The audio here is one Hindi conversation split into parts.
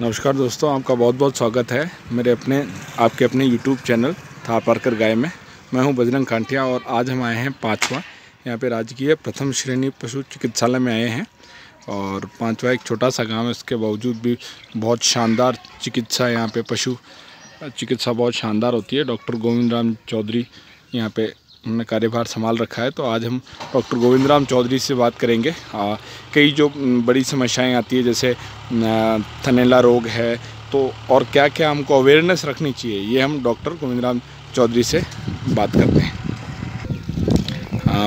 नमस्कार दोस्तों, आपका बहुत बहुत स्वागत है मेरे आपके अपने YouTube चैनल थार पारकर गाय में। मैं हूं बजरंग कांटिया और आज हम आए हैं पांचवा यहाँ पे राजकीय प्रथम श्रेणी पशु चिकित्सालय में आए हैं। और पांचवा एक छोटा सा गांव है, इसके बावजूद भी बहुत शानदार चिकित्सा यहाँ पे पशु चिकित्सा बहुत शानदार होती है। डॉक्टर गोविंद राम चौधरी यहाँ पे उन्होंने कार्यभार संभाल रखा है। तो आज हम डॉक्टर गोविंद राम चौधरी से बात करेंगे। कई जो बड़ी समस्याएं आती है जैसे थनैला रोग है, तो और क्या क्या हमको अवेयरनेस रखनी चाहिए, ये हम डॉक्टर गोविंद राम चौधरी से बात करते हैं।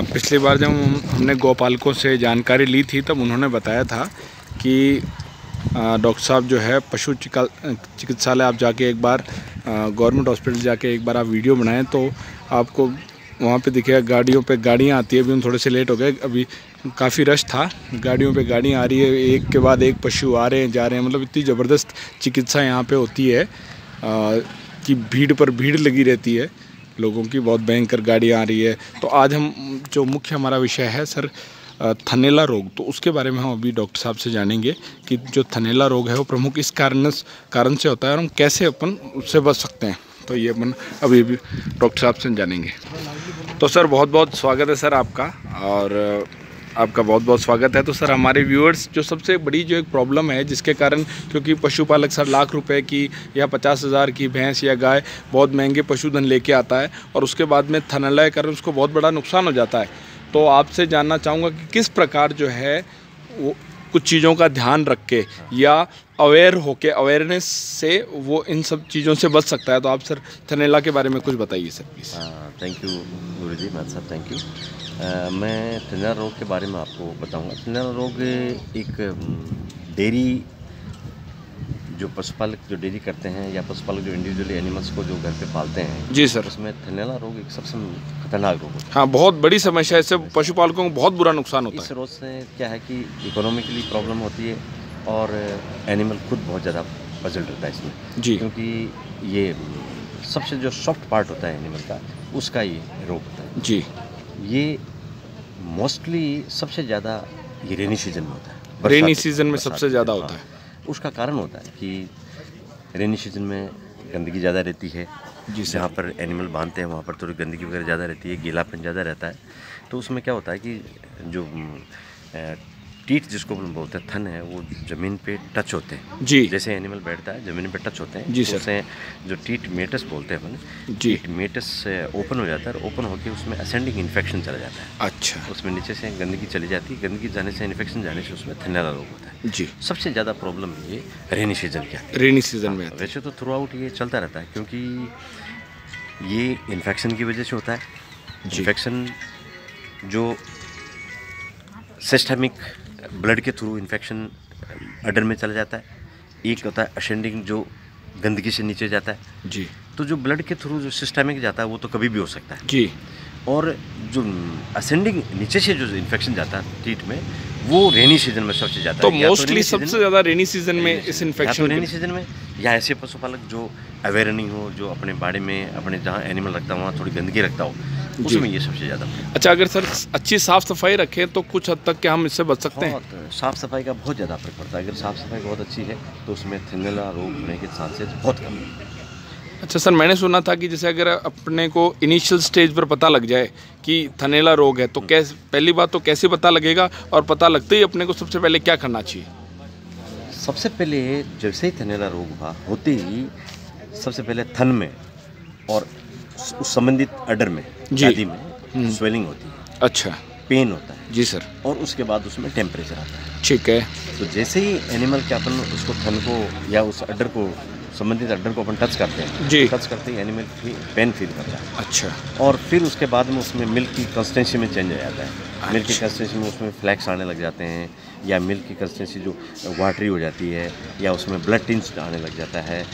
पिछली बार जब हमने गौपालकों से जानकारी ली थी तब उन्होंने बताया था कि डॉक्टर साहब जो है पशु चिकित्सालय आप जाके एक बार गवर्नमेंट हॉस्पिटल जाके एक बार आप वीडियो बनाएं तो आपको वहाँ पे दिखेगा गाड़ियाँ आती है। अभी हम थोड़े से लेट हो गए, अभी काफ़ी रश था, गाड़ियों पे गाड़ियाँ आ रही है, एक के बाद एक पशु आ रहे हैं जा रहे हैं। मतलब इतनी ज़बरदस्त चिकित्सा यहाँ पे होती है कि भीड़ पर भीड़ लगी रहती है, लोगों की बहुत भयंकर गाड़ियाँ आ रही है। तो आज हम जो मुख्य हमारा विषय है सर थनैला रोग, तो उसके बारे में हम अभी डॉक्टर साहब से जानेंगे कि जो थनैला रोग है वो प्रमुख इस कारण से होता है और हम कैसे अपन उससे बच सकते हैं। तो ये अपन अभी डॉक्टर साहब से जानेंगे। तो सर बहुत बहुत स्वागत है सर आपका, और आपका बहुत बहुत स्वागत है। तो सर हमारे व्यूअर्स जो सबसे बड़ी जो एक प्रॉब्लम है जिसके कारण, क्योंकि पशुपालक सर लाख रुपए की या 50,000 की भैंस या गाय बहुत महंगे पशुधन लेके आता है और उसके बाद में थनैला के कारण उसको बहुत बड़ा नुकसान हो जाता है। तो आपसे जानना चाहूँगा कि किस प्रकार जो है वो कुछ चीज़ों का ध्यान रख के या अवेयरनेस से वो इन सब चीज़ों से बच सकता है। तो आप सर थनैला के बारे में कुछ बताइए सर प्लीज़। थैंक यू गुरुजी, मान साहब थैंक यू। मैं थनैला रोग के बारे में आपको बताऊंगा। थनैला रोग एक डेयरी जो पशुपालक जो डेयरी करते हैं या पशुपालक जो इंडिविजुअली एनिमल्स को जो घर पे पालते हैं, जी सर, उसमें थनैला रोग एक सबसे खतरनाक रोग होता है। हाँ, बहुत बड़ी समस्या है, इससे पशुपालकों को बहुत बुरा नुकसान होता है। इस रोग से क्या है कि इकोनॉमिकली प्रॉब्लम होती है और एनिमल खुद बहुत ज़्यादा पजल रहता है इसमें जी, क्योंकि ये सबसे जो सॉफ्ट पार्ट होता है एनिमल का, उसका ये रोग होता है जी। ये मोस्टली सबसे ज़्यादा ये रेनी सीजन में होता है। रेनी सीजन में सबसे ज़्यादा होता है। उसका कारण होता है कि रेनी सीजन में गंदगी ज़्यादा रहती है जी। जहाँ पर एनिमल बांधते हैं वहाँ पर थोड़ी गंदगी वगैरह ज़्यादा रहती है, गीलापन ज़्यादा रहता है। तो उसमें क्या होता है कि जो टीथ जिसको बोलते हैं, थन है, वो ज़मीन पे टच होते हैं जी। जैसे एनिमल बैठता है ज़मीन पे टच होते हैं जी। तो उससे जो टीथ मेटस बोलते हैं अपन जी, टीथ मेटस ओपन हो जाता है और ओपन होकर उसमें असेंडिंग इन्फेक्शन चला जाता है। अच्छा, उसमें नीचे से गंदगी चली जाती है, गंदगी जाने से इन्फेक्शन जाने से उसमें थनैला रोग होता है जी। सबसे ज़्यादा प्रॉब्लम ये रेनी सीजन की आती है। रेनी सीजन में वैसे तो थ्रू आउट ये चलता रहता है, क्योंकि ये इन्फेक्शन की वजह से होता है। इन्फेक्शन जो सिस्टमिक ब्लड के थ्रू इन्फेक्शन अडर में चला जाता है, एक होता है असेंडिंग जो गंदगी से नीचे जाता है जी। तो जो ब्लड के थ्रू जो सिस्टमिक जाता है वो तो कभी भी हो सकता है जी, और जो असेंडिंग नीचे से जो इन्फेक्शन जाता है टीथ में, वो रेनी सीजन में सबसे ज़्यादा। तो मोस्टली सबसे ज़्यादा रेनी सीजन में इस इन्फेक्शन, रेनी सीजन में, या ऐसे पशुपालक जो अवेयर नहीं हो, जो अपने बाड़े में अपने जहाँ एनिमल रखता हो वहाँ थोड़ी गंदगी रखता हो, उसमें ये सबसे ज़्यादा। अच्छा, अगर सर अच्छी साफ़ सफाई रखें तो कुछ हद तक क्या हम इससे बच सकते हैं? साफ़ सफाई का बहुत ज़्यादा फर्क पड़ता है। अगर साफ़ सफाई बहुत अच्छी है तो उसमें थनैला रोग होने के चांसेस बहुत कम है। अच्छा सर, मैंने सुना था कि जैसे अगर अपने को इनिशियल स्टेज पर पता लग जाए कि थनैला रोग है तो कैसे, पहली बात तो कैसे पता लगेगा, और पता लगते ही अपने को सबसे पहले क्या करना चाहिए? सबसे पहले जैसे ही थनैला रोग होते ही सबसे पहले थन में और उस संबंधित अडर में जादी में स्वेलिंग होती है। अच्छा, पेन होता है जी सर, और उसके बाद उसमें टेम्परेचर आता है। ठीक है, तो जैसे ही एनिमल के अपन उसको थन को या उस अडर को, संबंधित अडर को अपन टच करते हैं जी, टच करते ही एनिमल पेन फील करता है। अच्छा, और फिर उसके बाद में उसमें मिल्क की कंसिस्टेंसी में चेंज आ जाता है। अच्छा, मिल्क की कंसिस्टेंसी में उसमें फ्लैक्स आने लग जाते हैं, या मिल्क की कंसिस्टेंसी जो वाटरी हो जाती है, या उसमें ब्लड टिंज आने लग जाता है।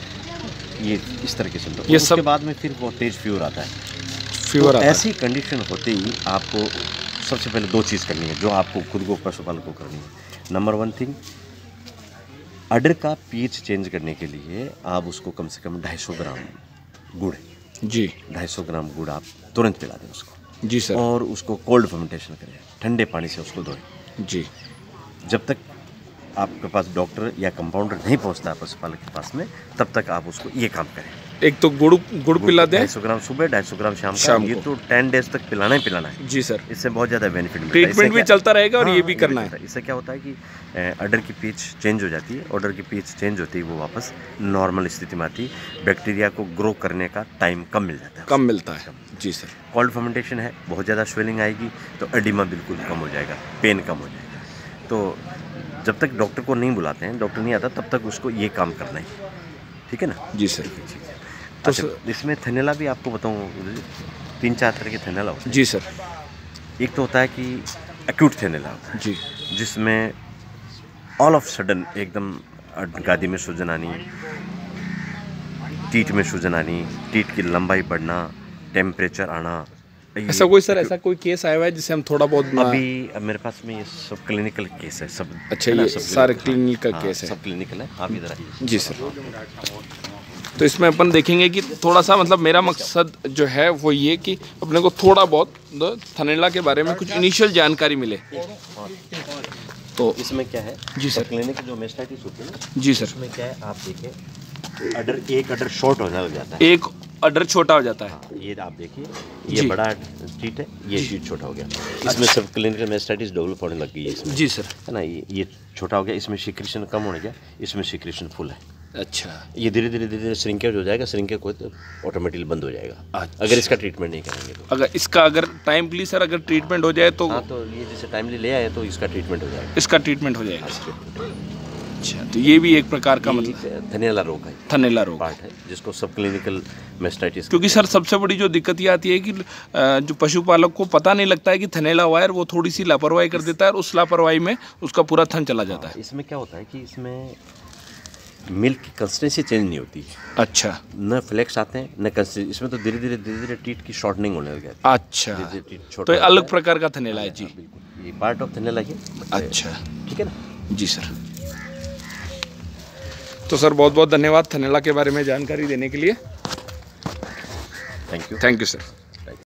ये इस तरह के सिम्टम, ये उसके बाद में फिर वो तेज फीवर आता है। फीवर, तो ऐसी कंडीशन होते ही आपको सबसे पहले दो चीज़ करनी है जो आपको खुद को पशुपालक को करनी है। नंबर 1 थिंग, अडर का पीएच चेंज करने के लिए आप उसको कम से कम 250 ग्राम गुड़ जी, 250 ग्राम गुड़ आप तुरंत पिला दें उसको जी सर, और उसको कोल्ड फर्मेंटेशन करें, ठंडे पानी से उसको धोएं जी। जब तक आपके पास डॉक्टर या कंपाउंडर नहीं पहुंचता है पशुपालक के पास में, तब तक आप उसको ये काम करें। एक तो गुड़ पिला दें, 250 ग्राम सुबह, 250 ग्राम शाम को। ये तो 10 डेज तक पिलाना ही पिलाना है। जी सर। इससे बहुत ज़्यादा बेनिफिट मिलता है। ट्रीटमेंट भी चलता रहेगा और ये भी करना है। इससे क्या होता है कि अडर की पीच चेंज हो जाती है, ऑर्डर की पीच चेंज होती है, वो वापस नॉर्मल स्थिति में आती है। बैक्टीरिया को ग्रो करने का टाइम कम मिल जाता है, कम मिलता है। जी सर। कोल्ड फर्मेंटेशन है, बहुत ज़्यादा स्वेलिंग आएगी तो एडिमा बिल्कुल कम हो जाएगा, पेन कम हो जाएगा। तो जब तक डॉक्टर को नहीं बुलाते हैं, डॉक्टर नहीं आता, तब तक उसको ये काम करना है, ठीक है ना। जी सर। तो इसमें थैनेला भी आपको बताऊँ, 3-4 तरह के थैनेला होते हैं। जी सर। एक तो होता है कि एक्यूट थैनेला होता है जी, जिसमें ऑल ऑफ सडन एकदम गादी में सूजन आनी, टीट में सूजन आनी, टीट की लंबाई बढ़ना, टेम्परेचर आना। ऐसा कोई सर, ऐसा कोई केस आया हुआ है जिससे हम थोड़ा बहुत अभी मेरे पास में ये सब क्लिनिकल केस है सब। अच्छा, ये सारे क्लिनिकल केस है। सब क्लिनिकल है। आप इधर आइए। जी सर। तो इसमें अपन देखेंगे कि थोड़ा सा, मतलब मेरा मकसद जो है वो ये कि अपने को थोड़ा बहुत थनैला के बारे में कुछ इनिशियल जानकारी मिले। तो इसमें क्या है? जी सर। क्लिनिक जो मेस्टाइटिस होती है ना। जी सर। इसमें क्या है, आप देखिए, एक अडर शॉर्ट हो जाता है, एक अडर छोटा हो जाता है। ये आप देखिए, ये बड़ा टीट है, ये टीट छोटा हो गया। इसमें सब क्लिनिकल मेस्टाइटिस डेवलप होने लग गई है इसमें। जी सर। है ना, ये छोटा हो गया, इसमें सिक्रीशन कम होने गया, इसमें सिक्रीशन फुल है। अच्छा, ये धीरे धीरे श्रिंकेज हो जाएगा, श्रिंकेज को ऑटोमेटिकली बंद हो जाएगा। अच्छा। अगर इसका ट्रीटमेंट नहीं करेंगे तो। अगर टाइमली सर अगर ट्रीटमेंट हो जाए तो। हाँ, तो ये जैसे टाइमली ले आए तो इसका ट्रीटमेंट हो जाएगा। इसका ट्रीटमेंट हो जाएगा। अच्छा, तो ये भी एक प्रकार का मतलब थनैला रोग है, थनैला रोग पार्ट है, जिसको सब क्लिनिकल मेस्टाइटिस। क्योंकि सर सबसे बड़ी जो दिक्कत ये आती है कि जो पशुपालक को पता नहीं लगता है कि थनैला हुआ है, वो थोड़ी सी लापरवाही कर देता है और उस लापरवाही में उसका पूरा थन चला जाता है। इसमें क्या होता है कि इसमें मिल्क की कंसिस्टेंसी चेंज नहीं होती। अच्छा। न फ्लेक्स आते हैं न कंसिस्टेंसी। इसमें तो धीरे धीरे टीट की शॉर्टनिंग होने लग जाती है। अच्छा, तो ये अलग प्रकार का थनैला है। जी बिल्कुल, ये पार्ट ऑफ थनैला है। अच्छा, ठीक है ना। जी सर। तो सर बहुत बहुत धन्यवाद थनैला के बारे में जानकारी देने के लिए। Thank you. Thank you sir.